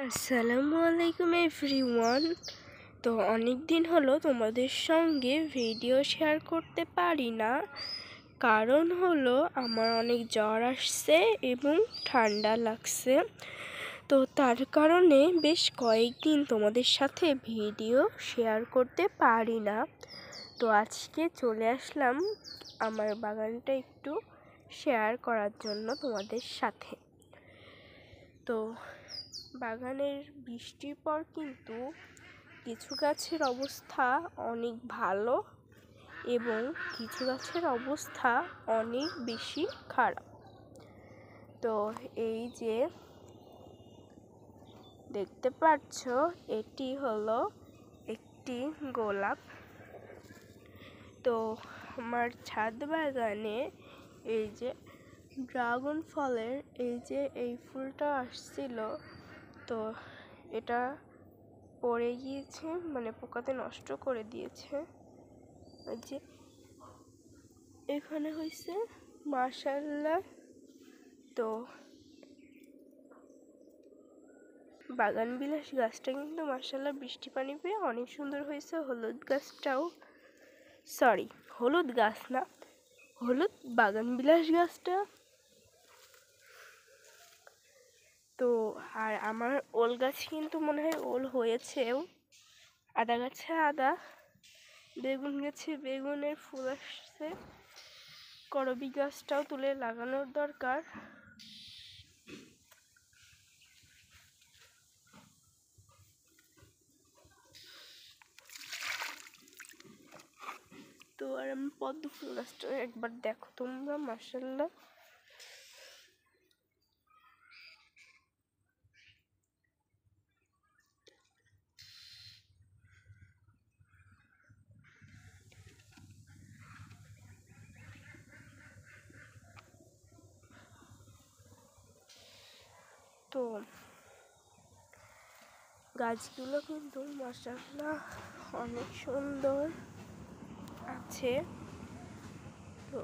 আসসালামু আলাইকুম এভরিওয়ান। তো অনেক দিন হলো তোমাদের সঙ্গে ভিডিও শেয়ার করতে পারি না, কারণ হলো আমার অনেক জ্বর আসছে এবং ঠান্ডা লাগছে। তো তার কারণে বেশ কয়েকদিন তোমাদের সাথে ভিডিও শেয়ার করতে পারি না। তো আজকে চলে আসলাম আমার বাগানটা একটু শেয়ার করার জন্য তোমাদের সাথে। তো বাগানের বৃষ্টির পর কিন্তু কিছু গাছের অবস্থা অনেক ভালো এবং কিছু গাছের অবস্থা অনেক বেশি খারাপ। তো এই যে দেখতে পাচ্ছ, এটি হলো একটি গোলাপ। তো আমার ছাদ বাগানে এই যে ড্রাগন ফলের এই ফুলটা আসছিল, তো এটা পড়ে গিয়েছে, মানে পোকাতে নষ্ট করে দিয়েছে। ওই যে এখানে হয়েছে মাশাআল্লাহ। তো বাগান বিলাস গাছটা কিন্তু মাশাআল্লাহ বৃষ্টি পানি পেয়ে অনেক সুন্দর হয়েছে। হলুদ গাছটাও, সরি হলুদ গাছ না, হলুদ বাগান বিলাস গাছটা। তো আর আমার ওল গাছ কিন্তু মনে হয় ওল হয়েছেও, আদা গাছে আদা, বেগুন গাছে বেগুনের ফুল আসছে। করবি গাছটাও তুলে লাগানোর দরকার। তো আর আমি পদ্ম ফুল গাছটা একবার দেখো তোমরা, মাশাআল্লাহ। তো গাছগুলো কিন্তু মাশাআল্লাহ অনেক সুন্দর আছে। তো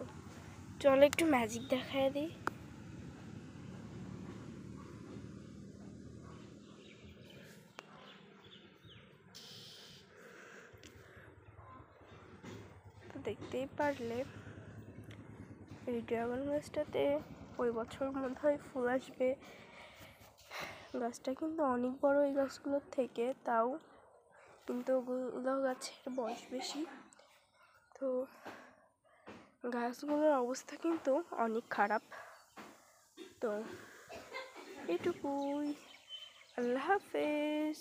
চলো একটু ম্যাজিক দেখায় দিই। তো দেখতেই পারলে এই ড্রাগন গাছটাতে ওই বছর মধ্যে হয় ফুল আসবে। গাছটা কিন্তু অনেক বড় এই গাছগুলোর থেকে, তাও কিন্তু ওগুলো গাছের বয়স বেশি। তো গাছগুলোর অবস্থা কিন্তু অনেক খারাপ। তো এটুকুই, আল্লাহ হাফেজ।